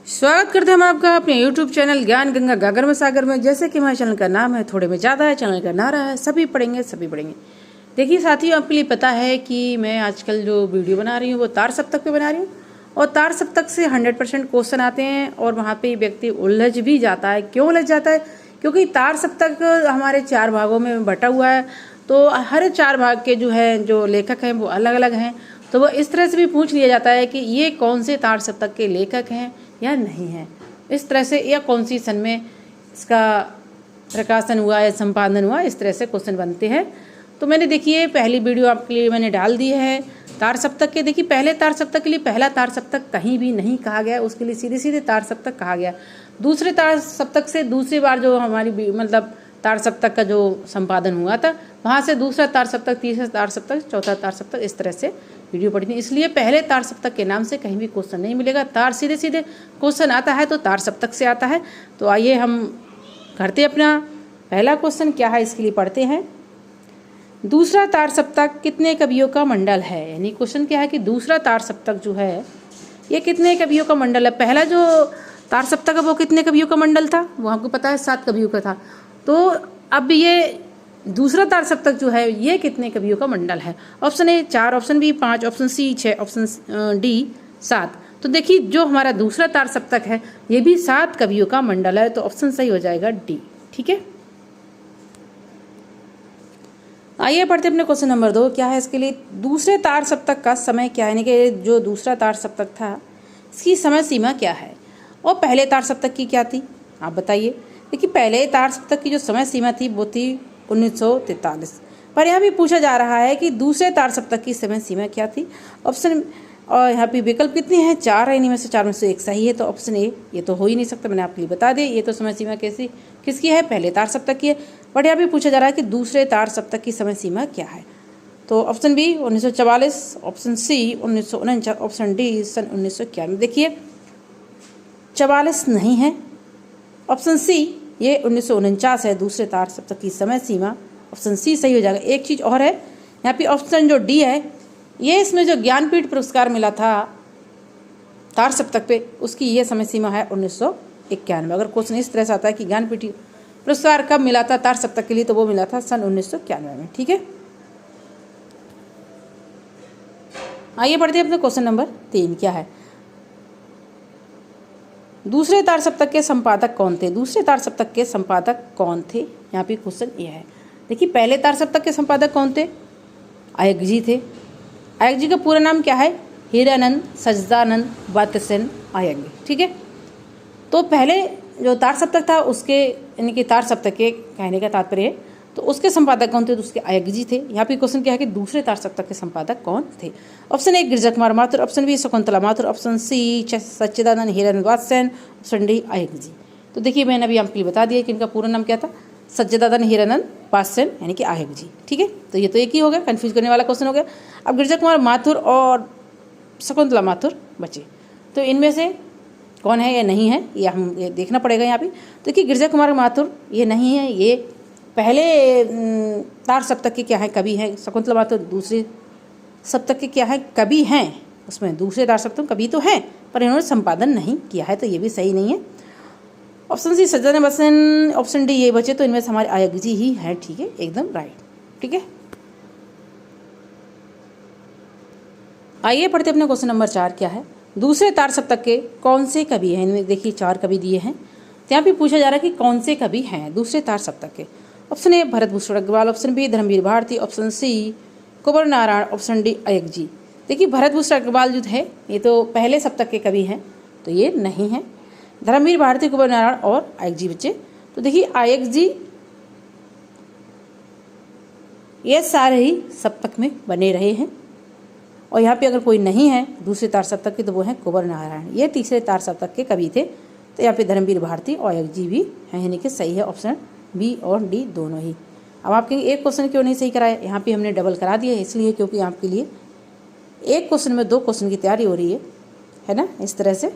स्वागत करते हैं हम आपका अपने YouTube चैनल ज्ञान गंगा गागर में सागर में। जैसे कि हमारे चैनल का नाम है थोड़े में ज़्यादा है, चैनल का नारा है सभी पढ़ेंगे सभी पढ़ेंगे। देखिए साथियों, आपके लिए पता है कि मैं आजकल जो वीडियो बना रही हूँ वो तार सप्तक पे बना रही हूँ और तार सप्तक से 100% क्वेश्चन आते हैं और वहाँ पे व्यक्ति उलझ भी जाता है। क्यों उलझ जाता है? क्योंकि तार सप्तक हमारे 4 भागों में बटा हुआ है, तो हर 4 भाग के जो लेखक हैं वो अलग अलग हैं। तो वो इस तरह से भी पूछ लिया जाता है कि ये कौन से तार सप्तक के लेखक हैं या नहीं है, इस तरह से, या कौन सी सन में इसका प्रकाशन हुआ या संपादन हुआ, इस तरह से क्वेश्चन बनते हैं। तो मैंने देखिए पहली वीडियो आपके लिए मैंने डाल दी है तार सप्तक के। देखिए पहले तार सप्तक के लिए पहला तार सप्तक कहीं भी नहीं कहा गया, उसके लिए सीधे सीधे तार सप्तक कहा गया। दूसरे तार सप्तक से दूसरी बार जो हमारी तार सप्तक का जो संपादन हुआ था, वहाँ से दूसरा तार सप्तक, तीसरा तार सप्तक, चौथा तार सप्तक, इस तरह से वीडियो पढ़ी थी। इसलिए पहले तार सप्तक के नाम से कहीं भी क्वेश्चन नहीं मिलेगा। तार सीधे सीधे क्वेश्चन आता है तो तार सप्तक से आता है। तो आइए हम करते अपना पहला क्वेश्चन क्या है, इसके लिए पढ़ते हैं। दूसरा तार सप्तक कितने कवियों का मंडल है? यानी क्वेश्चन क्या है कि दूसरा तार सप्तक जो है ये कितने कवियों का मंडल है। पहला जो तार सप्तक है वो कितने कवियों का मंडल था, वो आपको पता है 7 कवियों का था। तो अब ये दूसरा तार सप्तक जो है ये कितने कवियों का मंडल है? Option A 4, option B 5, option C 6, option D 7। तो देखिए जो हमारा दूसरा तार सप्तक है ये भी 7 कवियों का मंडल है, तो ऑप्शन सही हो जाएगा डी। ठीक है, आइए पढ़ते अपने क्वेश्चन नंबर 2 क्या है इसके लिए। दूसरे तार सप्तक का समय क्या है, यानी कि जो दूसरा तार सप्तक था इसकी समय सीमा क्या है और पहले तार सप्तक की क्या थी, आप बताइए। देखिए पहले तार सप्तक की जो समय सीमा थी वो थी 1943, पर यहाँ भी पूछा जा रहा है कि दूसरे तार सप्तक की समय सीमा क्या थी। ऑप्शन और यहाँ पे विकल्प कितने हैं, 4 है, इन्हीं में से 4 में से एक सही है, तो ऑप्शन ए ये तो हो ही नहीं सकता। मैंने आपके लिए बता दिया, ये तो समय सीमा कैसी किसकी है, पहले तार सप्तक की है। बट यहाँ भी पूछा जा रहा है कि दूसरे तार सप्तक की समय सीमा क्या है। तो option B 1944, option C 1949, option D सन 1991। देखिए 44 नहीं है, ऑप्शन सी ये 1949 है दूसरे तार सप्तक की समय सीमा, ऑप्शन सी सही हो जाएगा। एक चीज़ और है यहाँ पे, ऑप्शन जो डी है ये इसमें जो ज्ञानपीठ पुरस्कार मिला था तार सप्तक पे उसकी ये समय सीमा है 1991। अगर क्वेश्चन इस तरह से आता है कि ज्ञानपीठ पुरस्कार कब मिला था तार सप्तक के लिए, तो वो मिला था सन 1991 में। ठीक है, आइए पढ़ते हैं अपने क्वेश्चन नंबर 3 क्या है। दूसरे तार सप्तक के संपादक कौन थे? दूसरे तार सप्तक के संपादक कौन थे, यहाँ पे क्वेश्चन ये है। देखिए पहले तार सप्तक के संपादक कौन थे, आयक जी थे। आयक जी का पूरा नाम क्या है, हीरानंद सजदानंद वात्स्यन आयक। ठीक है, तो पहले जो तार सप्तक था उसके, यानी कि तार सप्तक के कहने का तात्पर्य है, तो उसके संपादक कौन थे, तो उसके आयक जी थे। यहाँ पे क्वेश्चन क्या है कि दूसरे तार सप्तक के संपादक कौन थे। Option A Girija Kumar Mathur, option B Shakuntala Mathur, option C Sachchidanand Hiranand Vatsyayan, option D Agyeya ji. तो देखिए मैंने अभी आपके लिए बता दिया कि इनका पूरा नाम क्या था, सच्चिदानंद हीरानंद वात्स्यन यानी कि आयक जी। ठीक है, तो ये तो एक ही हो गया, कन्फ्यूज करने वाला क्वेश्चन हो गया। अब गिरजा कुमार माथुर और शकुंतला माथुर बचे, तो इनमें से कौन है या नहीं है ये हम ये देखना पड़ेगा यहाँ पे। तो देखिए गिरजा कुमार माथुर ये नहीं है, ये पहले तार सप्तक के क्या है कवि हैं। शकुंतला माथुर दूसरे सप्तक के क्या है कवि हैं, उसमें दूसरे तार सप्तक कवि तो हैं पर इन्होंने संपादन नहीं किया है, तो ये भी सही नहीं है। ऑप्शन सी सज्जन बसन, ऑप्शन डी ये बचे, तो इनमें से हमारे आयक जी ही है। ठीक है, एकदम राइट। ठीक है, आइए पढ़ते अपने क्वेश्चन नंबर 4 क्या है। दूसरे तार सप्तक के कौन से कवि हैं? इनमें देखिए 4 कवि दिए हैं, तो यहाँ पे पूछा जा रहा है कि कौन से कवि हैं दूसरे तार सप्तक के। Option A Bharat Bhushan Agrawal, option B Dharamvir Bharati, option C Kunwar Narayan, option D Agyeya ji. देखिए भरत भूषण अग्रवाल जो है ये तो पहले सप्तक के कवि हैं, तो ये नहीं है। धर्मवीर भारती, कुंवर नारायण और आयक जी बचे। तो देखिए आयक जी ये सारे ही सप्तक में बने रहे हैं, और यहाँ पे अगर कोई नहीं है दूसरे तार सप्तक के तो वो है कुंवर नारायण, ये तीसरे तार सप्तक के कवि थे। तो यहाँ पे धर्मवीर भारती और आयक जी भी हैं, यानी कि सही है ऑप्शन बी और डी दोनों ही। अब आपके एक क्वेश्चन क्यों नहीं सही कराया, यहाँ पे हमने डबल करा दिया है, इसलिए क्योंकि आपके लिए एक क्वेश्चन में 2 क्वेश्चन की तैयारी हो रही है ना, इस तरह से।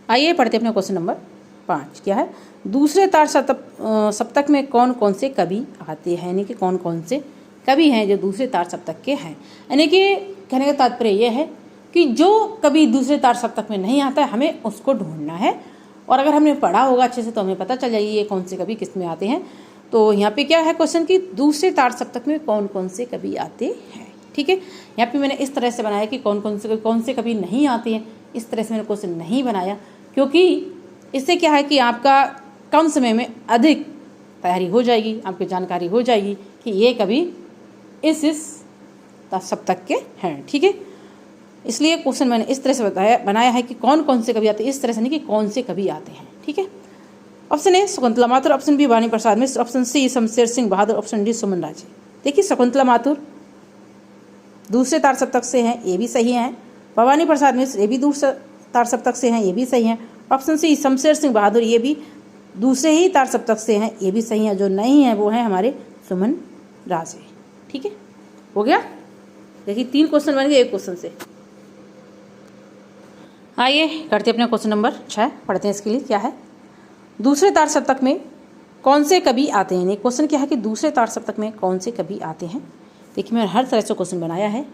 आइए पढ़ते अपने क्वेश्चन नंबर 5 क्या है। दूसरे तार सप्तक में कौन कौन से कवि आते हैं, यानी कि कौन कौन से कवि हैं जो दूसरे तार सप्तक के हैं। यानी कि कहने का तात्पर्य यह है कि जो कभी दूसरे तार सप्तक में नहीं आता है हमें उसको ढूंढना है, और अगर हमने पढ़ा होगा अच्छे से तो हमें पता चल जाएगी ये कौन से कवि किस में आते हैं। तो यहाँ पे क्या है क्वेश्चन कि दूसरे तार सप्तक में कौन कौन से कवि आते हैं। ठीक है, यहाँ पे मैंने इस तरह से बनाया कि कौन से कवि नहीं आते हैं। इस तरह से मैंने क्वेश्चन नहीं बनाया क्योंकि इससे क्या है कि आपका कम समय में अधिक तैयारी हो जाएगी, आपकी जानकारी हो जाएगी कि ये कवि इस सप्तक के हैं। ठीक है, इसलिए क्वेश्चन मैंने इस तरह से बनाया है कि कौन कौन से कवि आते हैं, इस तरह से नहीं कि कौन से कवि आते हैं। ठीक है, option A Shakuntala Mathur, option B Vani Prasad Mishra, option C Shamsher Singh Bahadur, option D Suman Raje. देखिए शकुंतला माथुर दूसरे तार सप्तक से हैं, ये भी सही है। भवानी प्रसाद मिश्र ये भी दूसरे तार सप्तक से हैं, ये भी सही है। ऑप्शन सी शमशेर सिंह बहादुर ये भी दूसरे ही तार सप्तक से हैं, ये भी सही है। जो नहीं है वो है हमारे सुमन राजे। ठीक है, हो गया। देखिए 3 क्वेश्चन बन गए एक क्वेश्चन से। आइए करते अपने क्वेश्चन नंबर 6 पढ़ते हैं। इसके लिए क्या है, दूसरे तार सप्तक में कौन से कवि आते हैं। क्वेश्चन क्या है कि दूसरे तार सप्तक में कौन से कवि आते हैं। देखिए मैंने हर तरह से क्वेश्चन बनाया है,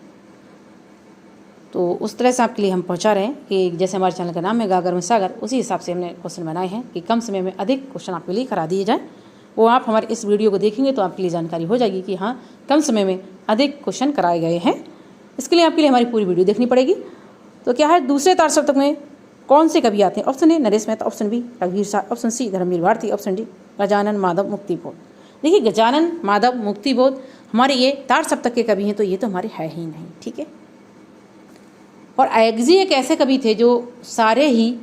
तो उस तरह से आपके लिए हम पहुंचा रहे हैं कि जैसे हमारे चैनल का नाम है गागर में सागर, उसी हिसाब से हमने क्वेश्चन बनाए हैं कि कम समय में अधिक क्वेश्चन आपके लिए करा दिए जाए। वो आप हमारे इस वीडियो को देखेंगे तो आपके लिए जानकारी हो जाएगी कि हाँ कम समय में अधिक क्वेश्चन कराए गए हैं। इसके लिए आपके लिए हमारी पूरी वीडियो देखनी पड़ेगी। तो क्या है, दूसरे तार सप्तक में कौन से कवि आते हैं। Option A Naresh Mehta, option B रघुवीर Shah, option C Dharamvir Bharati, option D Gajanan Madhav Muktibodh. देखिए गजानन माधव मुक्तिबोध हमारे ये तार सप्तक के कवि हैं, तो ये तो हमारे है ही नहीं। ठीक है, और अयगजी एक ऐसे कवि थे जो सारे ही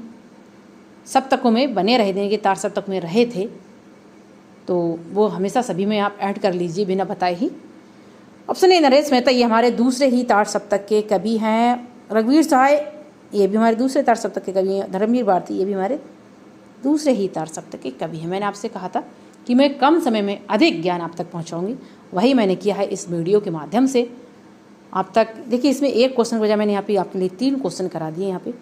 सप्तकों में बने रहे थे, कि तार सप्तक में रहे थे, तो वो हमेशा सभी में आप ऐड कर लीजिए बिना बताए ही। ऑप्शन ए नरेश मेहता ये हमारे दूसरे ही तार सप्तक के कवि हैं। रघुवीर शाह ये भी हमारे दूसरे तार सप्तक के कवि हैं। धर्मवीर भारती ये भी हमारे दूसरे ही तार सप्तक के कवि हैं। मैंने आपसे कहा था कि मैं कम समय में अधिक ज्ञान आप तक पहुंचाऊंगी, वही मैंने किया है इस वीडियो के माध्यम से आप तक। देखिए इसमें एक क्वेश्चन बजाय मैंने यहाँ पे आपके लिए 3 क्वेश्चन करा दिए यहाँ पे।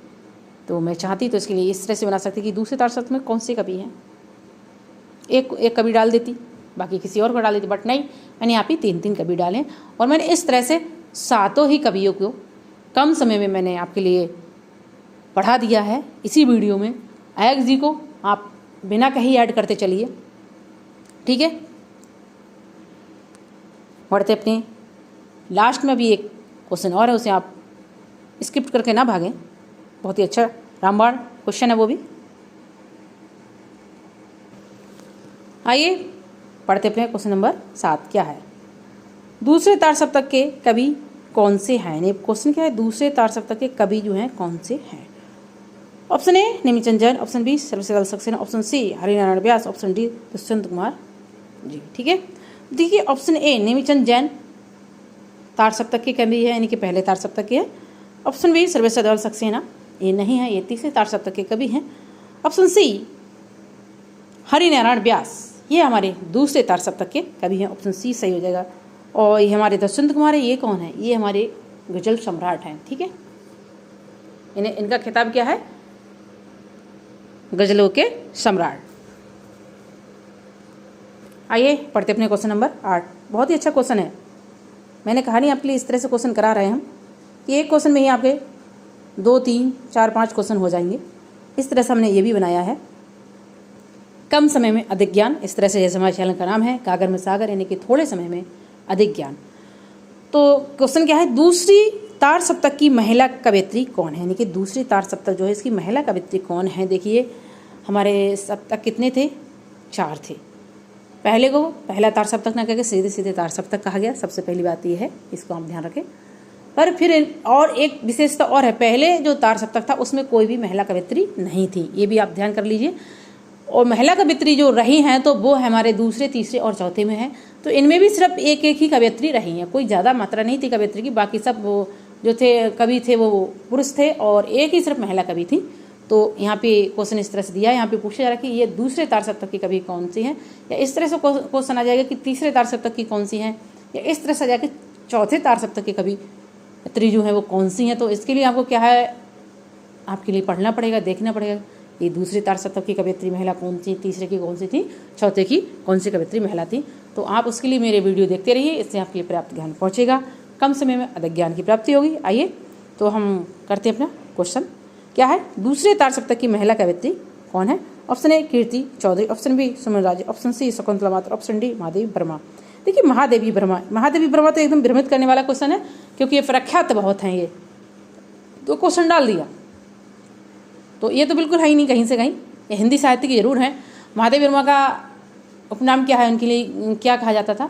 तो मैं चाहती तो इसके लिए इस तरह से बना सकती कि दूसरे तार सप्तक में कौन से कवि हैं, एक कवि डाल देती, बाकी किसी और को डाल देती, बट नहीं, मैंने यहाँ पे 3 कवि डाले। और मैंने इस तरह से 7 ही कवियों को कम समय में मैंने आपके लिए पढ़ा दिया है इसी वीडियो में। अयगजी को आप बिना कहीं ऐड करते चलिए। ठीक है, पढ़ते अपने लास्ट में भी एक क्वेश्चन और है, उसे आप स्किप करके ना भागें, बहुत ही अच्छा रामबाण क्वेश्चन है वो भी। आइए पढ़ते अपने क्वेश्चन नंबर 7 क्या है, दूसरे तार सप्तक के कवि कौन से हैं। ये क्वेश्चन क्या है, दूसरे तार सप्तक के कवि जो हैं कौन से हैं। Option A Nemichand Jain, option B Sarvashri Saxena, option C Harinarayan Vyas, option D Dushyant Kumar ji. ठीक है, देखिए ऑप्शन ए नेमिचंद जैन तार सप्तक के कवि है, यानी कि पहले तार सप्तक के है। ऑप्शन बी सर्वश्री सक्सेना ये नहीं है, ये तीसरे तार सप्तक के कवि हैं। ऑप्शन सी हरिनारायण व्यास ये हमारे दूसरे तार सप्तक के कवि हैं, ऑप्शन सी सही हो जाएगा। और ये हमारे दुष्यंत कुमार है, ये कौन है, ये हमारे गजल सम्राट हैं। ठीक है, इनका खिताब क्या है, गजलों के सम्राट। आइए पढ़ते अपने क्वेश्चन नंबर 8। बहुत ही अच्छा क्वेश्चन है, मैंने कहानी आपके लिए इस तरह से क्वेश्चन करा रहे हैं हम कि एक क्वेश्चन में ही आपके 2, 3, 4, 5 क्वेश्चन हो जाएंगे। इस तरह से हमने ये भी बनाया है, कम समय में अधिक ज्ञान। इस तरह से जैसे हमारे चैनल का नाम है गागर में सागर, यानी कि थोड़े समय में अधिक ज्ञान। तो क्वेश्चन क्या है, दूसरी तार सप्तक की महिला कवयित्री कौन है, यानी कि दूसरी तार सप्तक जो है इसकी महिला कवयित्री कौन है। देखिए हमारे सप्तक कितने थे, 4 थे। पहले को पहला तार सप्तक ना कहकर सीधे सीधे तार सप्तक कहा गया, सबसे पहली बात ये है, इसको आप ध्यान रखें। पर फिर और एक विशेषता और है, पहले जो तार सप्तक था उसमें कोई भी महिला कवयित्री नहीं थी, ये भी आप ध्यान कर लीजिए। और महिला कवयित्री जो रही हैं तो वो हमारे दूसरे, तीसरे और चौथे में है। तो इनमें भी सिर्फ एक ही कवयित्री रही हैं, कोई ज़्यादा मात्रा नहीं थी कवयित्री की। बाकी सब वो जो थे कवि थे वो पुरुष थे और एक ही सिर्फ महिला कवि थी। तो यहाँ पे क्वेश्चन इस तरह से दिया है, यहाँ पे पूछा जा रहा है कि ये दूसरे तार सप्तक की कवि कौन सी हैं, या इस तरह से क्वेश्चन आ जाएगा कि तीसरे तार सप्तक की कौन सी हैं, या इस तरह से आ जाएगा कि चौथे तार सप्तक की कवि जो है वो कौन सी हैं। तो इसके लिए आपको क्या है, आपके लिए पढ़ना पड़ेगा, देखना पड़ेगा ये दूसरे तार सप्तक की कवयित्री महिला कौन सी, तीसरे की कौन सी थी, चौथे की कौन सी कवयित्री महिला थी। तो आप उसके लिए मेरे वीडियो देखते रहिए, इससे आपके लिए पर्याप्त ज्ञान पहुँचेगा। कम समय में अधिक ज्ञान की प्राप्ति होगी। आइए तो हम करते हैं अपना क्वेश्चन। क्या है? दूसरे तार सप्तक की महिला कवयित्री कौन है? Option A Kirti Chaudhary, option B Suman Raje, option C Shakuntala Mathur, option D Mahadevi Verma. देखिए महादेवी वर्मा तो एकदम भ्रमित करने वाला क्वेश्चन है, क्योंकि ये प्रख्यात बहुत हैं ये, तो क्वेश्चन डाल दिया। तो ये तो बिल्कुल है ही नहीं कहीं से कहीं, ये हिंदी साहित्य की जरूर हैं। महादेवी वर्मा का उपनाम क्या है? उनके लिए क्या कहा जाता था?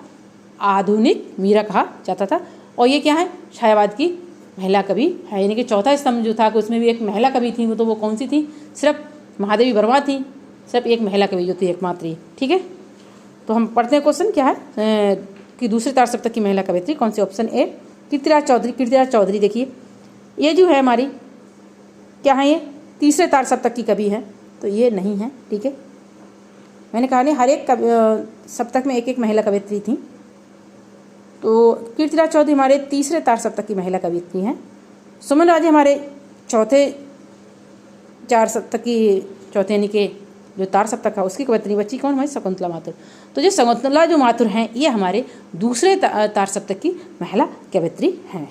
आधुनिक मीरा कहा जाता था। और ये क्या है? छायावाद की महिला कवि है, यानी कि चौथा स्तंभ जो था उसमें भी एक महिला कवि थी। वो तो वो कौन सी थी? सिर्फ महादेवी वर्मा थी, सिर्फ एक महिला कवि जो थी एकमात्र ही। ठीक है, तो हम पढ़ते हैं क्वेश्चन। क्या है कि दूसरे तार सप्तक की महिला कवयित्री कौन सी? Option A Kirtiraj Chaudhary. देखिए ये जो है हमारी क्या है? ये तीसरे तार सप्तक की कवि है, तो ये नहीं है। ठीक है, मैंने कहा नहीं, हर एक सप्तक में एक एक महिला कवयित्री थी। तो कीर्तिराज चौधरी हमारे तीसरे तार सप्तक की महिला कवयित्री हैं। सुमन राजे हमारे चौथे यानी कि जो तार सप्तक है उसकी कवयित्री बच्ची कौन? हमारी शकुंतला माथुर। तो जो शकुंतला जो माथुर हैं ये हमारे दूसरे तार सप्तक की महिला कवयित्री हैं।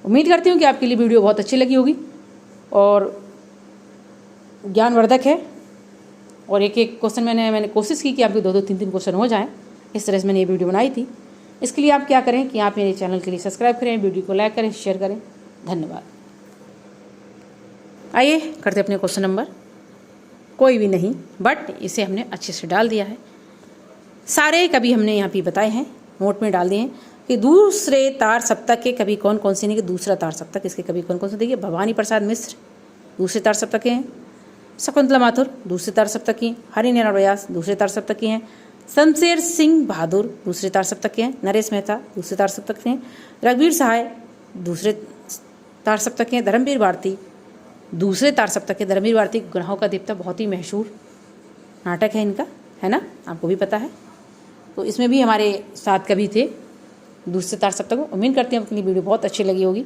उम्मीद करती हूँ कि आपके लिए वीडियो बहुत अच्छी लगी होगी और ज्ञानवर्धक है। और एक एक क्वेश्चन मैंने कोशिश की कि आपके 2-2, 3-3 क्वेश्चन हो जाएं। इस तरह से मैंने ये वीडियो बनाई थी। इसके लिए आप क्या करें कि आप मेरे चैनल के लिए सब्सक्राइब करें, वीडियो को लाइक करें, शेयर करें। धन्यवाद। आइए करते अपने क्वेश्चन नंबर। कोई भी नहीं, बट इसे हमने अच्छे से डाल दिया है। सारे कवि हमने यहाँ पे बताए हैं, नोट में डाल दिए हैं कि दूसरे तार सप्तक के कवि कौन कौन से, नहीं कि दूसरा तार सप्तक इसके कवि कौन कौन से। देखिए भवानी प्रसाद मिश्र दूसरे तार सप्तक के हैं, शकुंतला माथुर दूसरे तार सप्तक की, हरिनारायण व्यास दूसरे तार सप्तक की हैं, शमशेर सिंह बहादुर दूसरे तार सप्तक के हैं, नरेश मेहता दूसरे तार सप्तक के हैं, रघुवीर सहाय दूसरे तार सप्तक के हैं, धर्मवीर भारती दूसरे तार सप्तक के। धर्मवीर भारती ग्रहों का देवता बहुत ही मशहूर नाटक है इनका, है ना, आपको भी पता है। तो इसमें भी हमारे 7 कवि थे दूसरे तार सप्तक में। उम्मीद करती हूँ आपके लिए वीडियो बहुत अच्छी लगी होगी।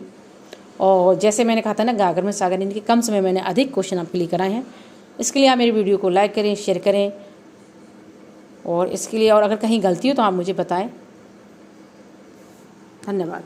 और जैसे मैंने कहा था ना, गागर में सागर, इनके कम समय मैंने अधिक क्वेश्चन आपके लिए कराए हैं। इसके लिए आप मेरी वीडियो को लाइक करें, शेयर करें। और इसके लिए और अगर कहीं गलती हो तो आप मुझे बताएं। धन्यवाद।